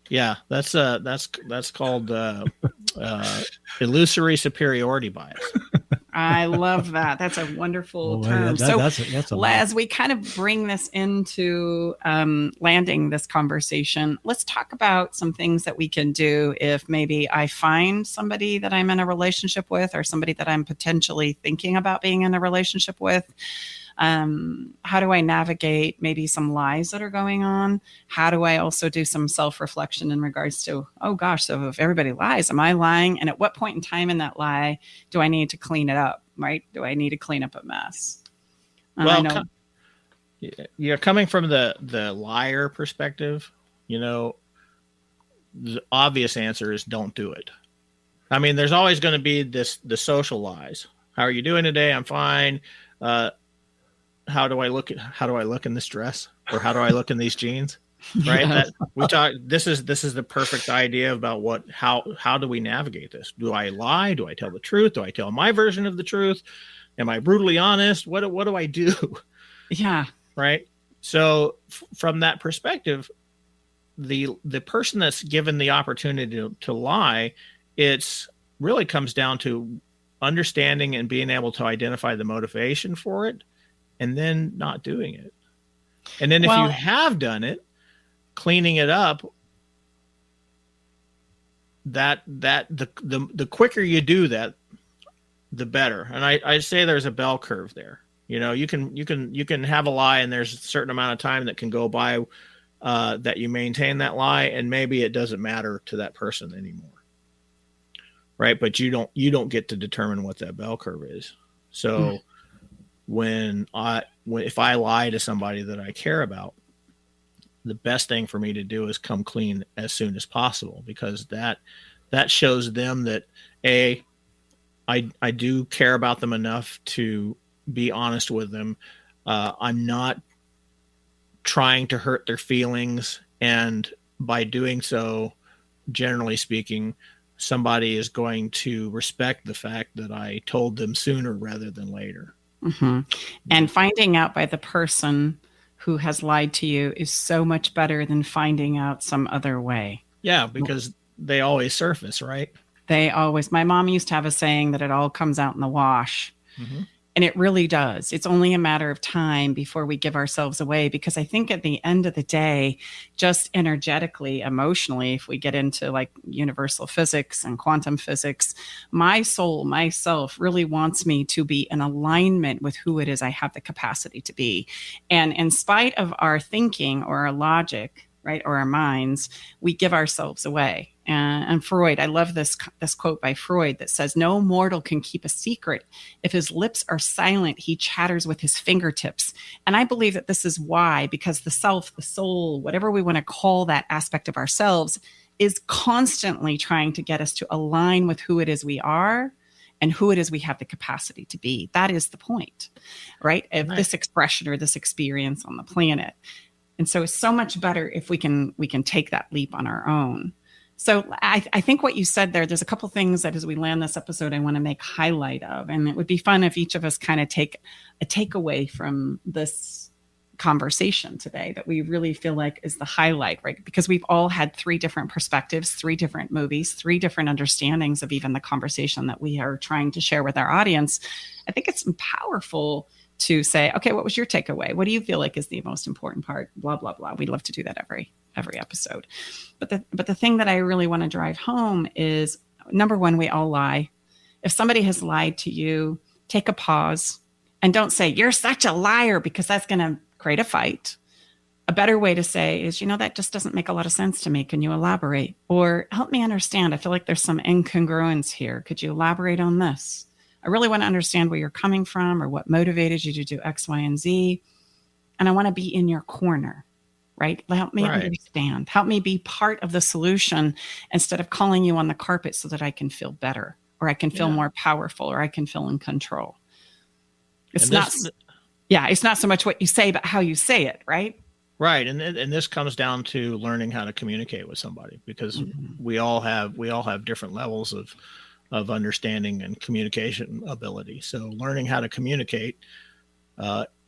Yeah, that's called illusory superiority bias. I love that. That's a wonderful term. That's as we kind of bring this into landing this conversation, let's talk about some things that we can do if maybe I find somebody that I'm in a relationship with, or somebody that I'm potentially thinking about being in a relationship with. How do I navigate maybe some lies that are going on? How do I also do some self-reflection in regards to, oh gosh, so if everybody lies, am I lying? And at what point in time in that lie do I need to clean it up, right? Do I need to clean up a mess? Well, coming from the liar perspective, the obvious answer is don't do it. I mean, there's always going to be the social lies. How are you doing today? I'm fine. How do I look in this dress, or how do I look in these jeans? Right. Yes. This is the perfect idea about how do we navigate this? Do I lie? Do I tell the truth? Do I tell my version of the truth? Am I brutally honest? What do I do? Yeah. Right. So from that perspective, the person that's given the opportunity to lie, it's really comes down to understanding and being able to identify the motivation for it, and then not doing it. And then if you have done it, cleaning it up, the quicker you do that, the better. And I say there's a bell curve there. You can have a lie, and there's a certain amount of time that can go by that you maintain that lie, and maybe it doesn't matter to that person anymore. Right? But you don't get to determine what that bell curve is. So if I lie to somebody that I care about, the best thing for me to do is come clean as soon as possible, because that shows them that I do care about them enough to be honest with them. I'm not trying to hurt their feelings, and by doing so, generally speaking, somebody is going to respect the fact that I told them sooner rather than later. Mm-hmm. And finding out by the person who has lied to you is so much better than finding out some other way. Yeah, because they always surface, right? My mom used to have a saying that it all comes out in the wash. Mm-hmm. And it really does. It's only a matter of time before we give ourselves away, because I think at the end of the day, just energetically, emotionally, if we get into like universal physics and quantum physics, my soul, myself really wants me to be in alignment with who it is I have the capacity to be. And in spite of our thinking or our logic, right, or our minds, we give ourselves away. And Freud, I love this quote by Freud that says, "No mortal can keep a secret. If his lips are silent, he chatters with his fingertips." And I believe that this is why, because the self, the soul, whatever we want to call that aspect of ourselves, is constantly trying to get us to align with who it is we are and who it is we have the capacity to be. That is the point, right? Of this expression or this experience on the planet. And so it's so much better if we can take that leap on our own. So I think what you said there's a couple things that as we land this episode, I want to make highlight of, and it would be fun if each of us kind of take a takeaway from this conversation today that we really feel like is the highlight, right? Because we've all had 3 different perspectives, 3 different movies, 3 different understandings of even the conversation that we are trying to share with our audience. I think it's powerful to say, okay, what was your takeaway? What do you feel like is the most important part? Blah, blah, blah. We love to do that every episode. But the thing that I really want to drive home is, number one, we all lie. If somebody has lied to you, take a pause and don't say, "You're such a liar," because that's going to create a fight. A better way to say is, that just doesn't make a lot of sense to me. Can you elaborate? Or help me understand. I feel like there's some incongruence here. Could you elaborate on this? I really want to understand where you're coming from or what motivated you to do X, Y, and Z. And I want to be in your corner, right? Help me understand. Help me be part of the solution instead of calling you on the carpet so that I can feel better or I can feel more powerful or I can feel in control. It's not so much what you say, but how you say it, right? Right. And this comes down to learning how to communicate with somebody, because we all have different levels of understanding and communication ability. So learning how to communicate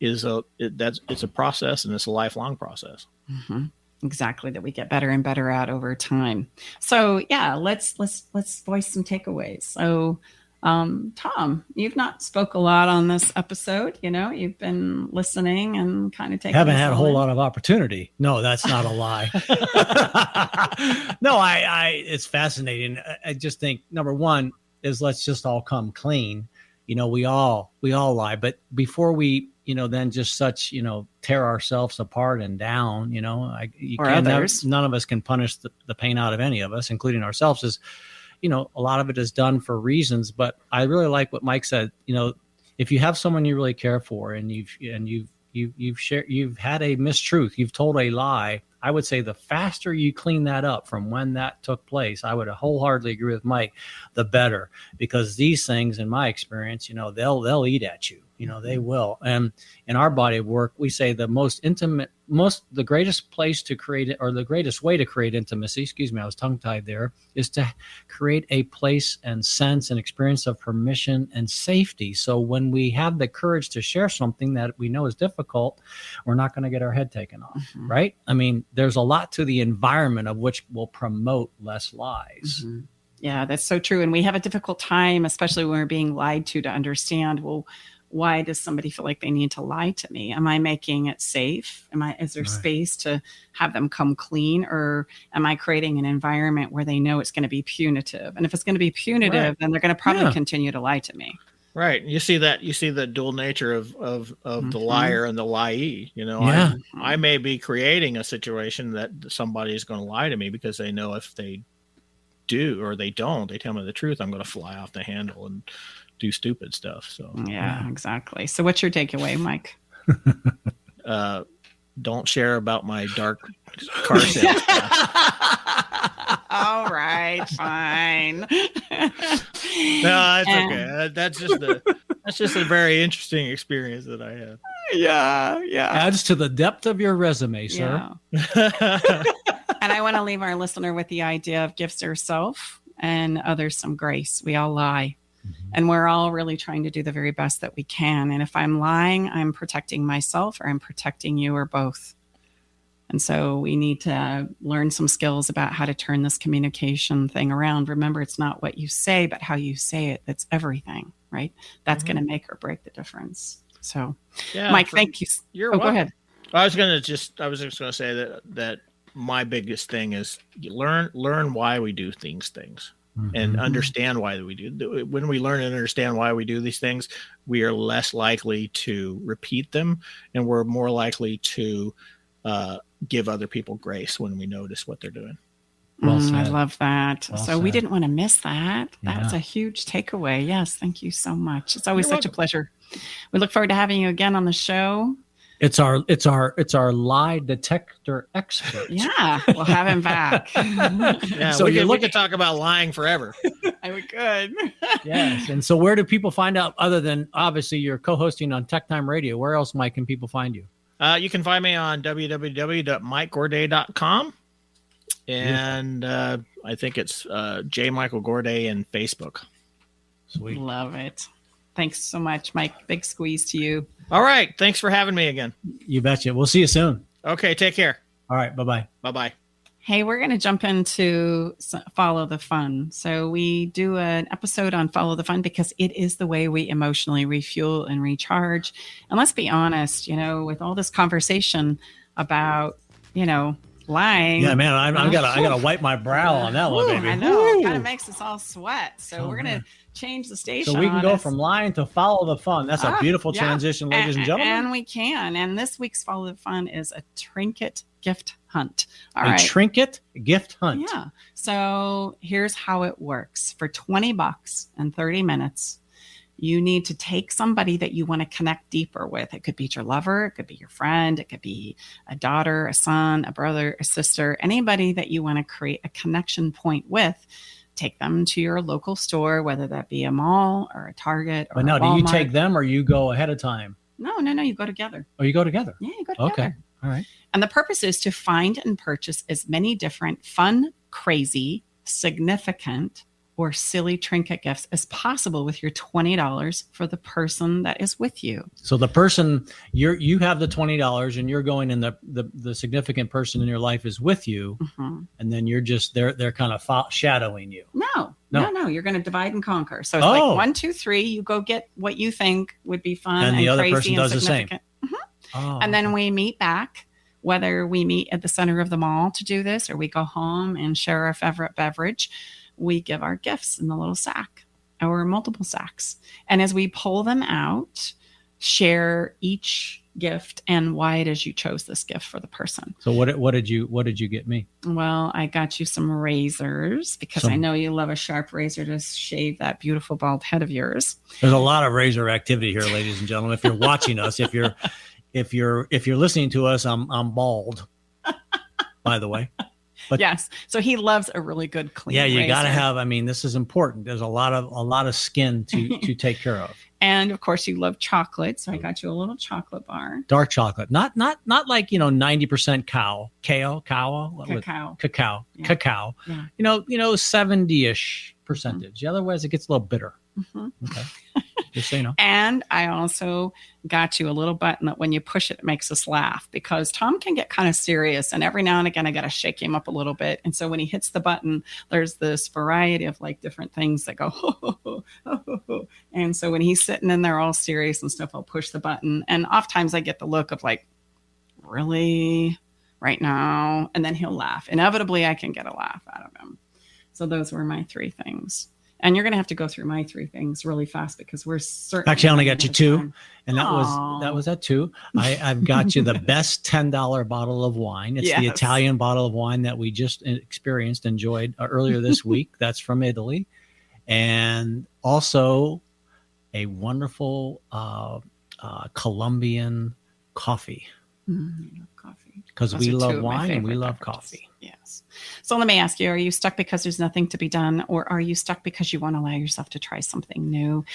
it's a process, and it's a lifelong process. Mm-hmm. Exactly, that we get better and better at over time. So let's voice some takeaways. So Tom, you've not spoke a lot on this episode. You've been listening and kind of taking. Haven't had a whole lot of opportunity. No, that's not a lie. No, it's fascinating. I just think number one is let's just all come clean. We all lie, but before we, then just such, tear ourselves apart and down, none of us can punish the pain out of any of us, including ourselves. Is a lot of it is done for reasons, but I really like what Mike said. If you have someone you really care for and you've had a mistruth, you've told a lie, I would say the faster you clean that up from when that took place, I would wholeheartedly agree with Mike, the better, because these things, in my experience, they'll eat at you. They will. And in our body of work, we say the the greatest place to create it, or the greatest way to create intimacy, I was tongue-tied there, is to create a place and sense and experience of permission and safety. So when we have the courage to share something that we know is difficult, we're not going to get our head taken off, right? I mean, there's a lot to the environment of which will promote less lies. Mm-hmm. Yeah, that's so true. And we have a difficult time, especially when we're being lied to understand, well, why does somebody feel like they need to lie to me? Am I making it safe? Is there space to have them come clean, or am I creating an environment where they know it's going to be punitive? And if it's going to be punitive, then they're going to probably continue to lie to me. Right. You see the dual nature of the liar and the liee. I may be creating a situation that somebody is going to lie to me because they know if they do or they don't, they tell me the truth, I'm going to fly off the handle and do stupid stuff. So yeah, exactly. So what's your takeaway, Mike? Don't share about my dark car sales. All right, fine. No, it's okay. That's just a very interesting experience that I had. Yeah. Adds to the depth of your resume, sir. Yeah. And I want to leave our listener with the idea of give yourself and others some grace. We all lie. And we're all really trying to do the very best that we can. And if I'm lying, I'm protecting myself, or I'm protecting you, or both. And so we need to learn some skills about how to turn this communication thing around. Remember, it's not what you say, but how you say it. That's everything, right? That's going to make or break the difference. So, Mike, thank you. You're welcome. Go ahead. I was just going to say that my biggest thing is learn why we do things. And understand why we do. When we learn and understand why we do these things, we are less likely to repeat them, and we're more likely to give other people grace when we notice what they're doing. Well said. I love that. Well so we said. didn't want to miss that. That was Yeah. a huge takeaway. Yes. Thank you so much. It's always You're such a welcome. pleasure. We look forward to having you again on the show. It's our lie detector expert. Yeah. We'll have him back. Yeah, So we you're could talk about lying forever. We could. Yes. And so where do people find out, other than obviously you're co-hosting on Tech Time Radio? Where else, Mike, can people find you? You can find me on www.mikegorday.com. And I think it's J. Michael Gorday in Facebook. Sweet. Love it. Thanks so much, Mike. Big squeeze to you. All right. Thanks for having me again. You betcha. We'll see you soon. Okay. Take care. All right. Bye-bye. Bye-bye. Hey, we're going to jump into Follow the Fun. So we do an episode on Follow the Fun because it is the way we emotionally refuel and recharge. And let's be honest, with all this conversation about, lying. Yeah, man, I gotta wipe my brow on that one, baby. I know. Woo! It kind of makes us all sweat. So we're going to change the station. So we can on go us. from lying to Follow the Fun. That's a beautiful yeah. transition, ladies and gentlemen. And we can. And this week's Follow the Fun is a trinket gift hunt. All a right. trinket gift hunt. Yeah. So here's how it works. For $20 and 30 minutes, you need to take somebody that you want to connect deeper with. It could be your lover, it could be your friend, it could be a daughter, a son, a brother, a sister, anybody that you want to create a connection point with. Take them to your local store, whether that be a mall or a Target or But now, a do you Walmart. take them or you go ahead of time? No, you go together. Oh, you go together? Yeah, you go together. Okay. All right. And the purpose is to find and purchase as many different fun, crazy, significant, or silly trinket gifts as possible with your $20 for the person that is with you. So the person you have the $20 and you're going, and the significant person in your life is with you, and then you're just they're kind of shadowing you. No. You're going to divide and conquer. So it's Oh. like 1, 2, 3. You go get what you think would be fun And the other crazy person and does the same. significant. Oh, And then we meet back, whether we meet at the center of the mall to do this or we go home and share our favorite beverage. We give our gifts in the little sack or multiple sacks. And as we pull them out, share each gift and why it is you chose this gift for the person. So what did you get me? Well, I got you some razors because I know you love a sharp razor to shave that beautiful bald head of yours. There's a lot of razor activity here, ladies and gentlemen. If you're watching us, if you're listening to us, I'm bald, by the way. But yes. So he loves a really good clean yeah, you razor. got to have, this is important. There's a lot of skin to take care of. And of course you love chocolate. So I got you a little chocolate bar. Dark chocolate. Not like, 90% cacao. Yeah. Cacao. Yeah. 70-ish percentage. Otherwise it gets a little bitter. Okay. Just so you know. And I also got you a little button that when you push it, it makes us laugh because Tom can get kind of serious. And every now and again, I got to shake him up a little bit. And so when he hits the button, there's this variety of like different things that go, ho, ho, ho, ho, ho, ho. And so when he's sitting in there all serious and stuff, I'll push the button. And oftentimes I get the look of like, really? Right now? And then he'll laugh. Inevitably, I can get a laugh out of him. So those were my 3 things. And you're going to have to go through my 3 things really fast because we're certain. Actually, I only got you 2. time. And that was at 2. I've got you the best $10 bottle of wine. It's the Yes. Italian bottle of wine that we just enjoyed earlier this week. That's from Italy. And also a wonderful Colombian coffee. Coffee. Because Those we are 2 love of my wine and we favorite love beverages. coffee. Yes. So let me ask you, are you stuck because there's nothing to be done, or are you stuck because you want to allow yourself to try something new?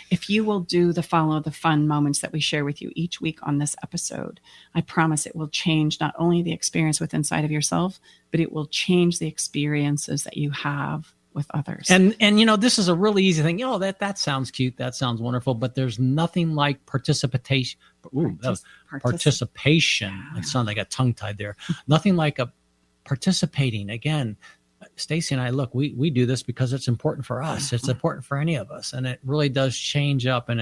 If you will do the Follow the Fun moments that we share with you each week on this episode, I promise it will change not only the experience with inside of yourself, but it will change the experiences that you have with others. And this is a really easy thing. That sounds cute. That sounds wonderful. But there's nothing like participation. Participation. Yeah. It sounded like I got tongue tied there. Nothing like a participating. Again, Stacy and I, look, we do this because it's important for us. It's important for any of us. And it really does change up. And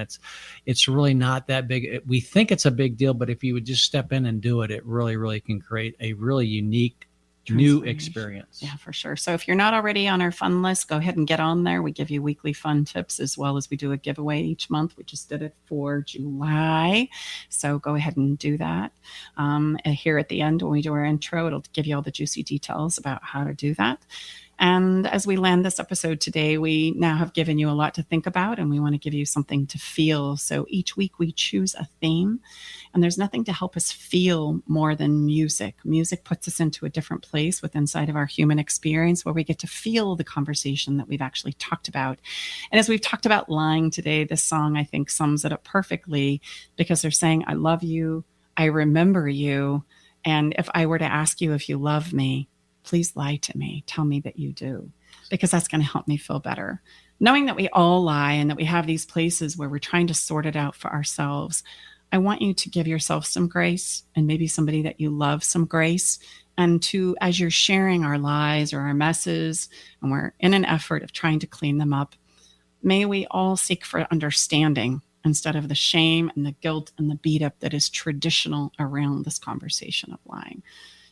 it's really not that big. We think it's a big deal, but if you would just step in and do it, it really, really can create a really unique new experience. Yeah, for sure. So if you're not already on our fun list, go ahead and get on there. We give you weekly fun tips as well as we do a giveaway each month. We just did it for July. So go ahead and do that. And here at the end, when we do our intro, it'll give you all the juicy details about how to do that. And as we land this episode today, we now have given you a lot to think about, and we want to give you something to feel. So each week we choose a theme, and there's nothing to help us feel more than music. Music puts us into a different place within inside of our human experience where we get to feel the conversation that we've actually talked about. And as we've talked about lying today, this song, I think, sums it up perfectly, because they're saying, I love you, I remember you, and if I were to ask you if you love me, please lie to me. Tell me that you do, because that's going to help me feel better. Knowing that we all lie and that we have these places where we're trying to sort it out for ourselves, I want you to give yourself some grace, and maybe somebody that you love some grace. And to, as you're sharing our lies or our messes, and we're in an effort of trying to clean them up, may we all seek for understanding instead of the shame and the guilt and the beat up that is traditional around this conversation of lying.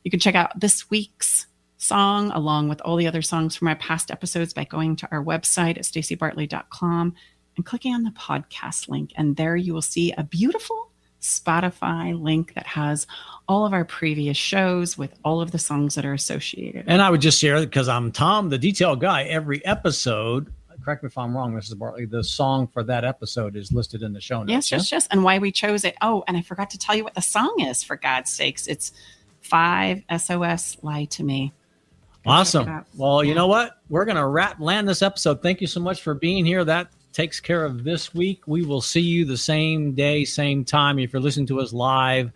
You can check out this week's song along with all the other songs from our past episodes by going to our website at staceybartley.com and clicking on the podcast link. And there you will see a beautiful Spotify link that has all of our previous shows with all of the songs that are associated. And I would just share, because I'm Tom, the detail guy, every episode, correct me if I'm wrong, Mrs. Bartley, the song for that episode is listed in the show notes. Yes. And why we chose it. Oh, and I forgot to tell you what the song is, for God's sakes. It's 5 SOS Lie to Me. Awesome. Well, you know what? We're going to land this episode. Thank you so much for being here. That takes care of this week. We will see you the same day, same time. If you're listening to us live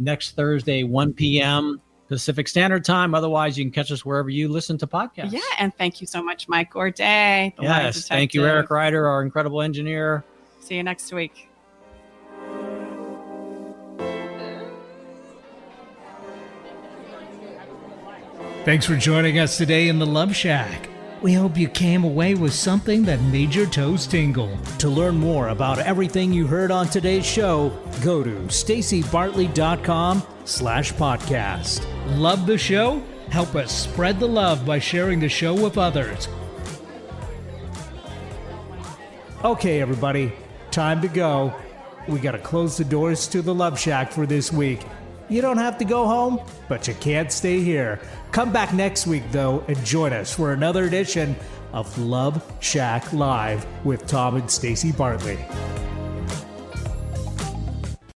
next Thursday, 1 p.m. Pacific Standard Time. Otherwise, you can catch us wherever you listen to podcasts. Yeah, and thank you so much, Mike Gorday. Yes, thank you, Eric Ryder, our incredible engineer. See you next week. Thanks for joining us today in the Love Shack. We hope you came away with something that made your toes tingle. To learn more about everything you heard on today's show, go to staceybartley.com/podcast. Love the show? Help us spread the love by sharing the show with others. Okay, everybody, time to go. We got to close the doors to the Love Shack for this week. You don't have to go home, but you can't stay here. Come back next week, though, and join us for another edition of Love Shack Live with Tom and Stacey Bartley.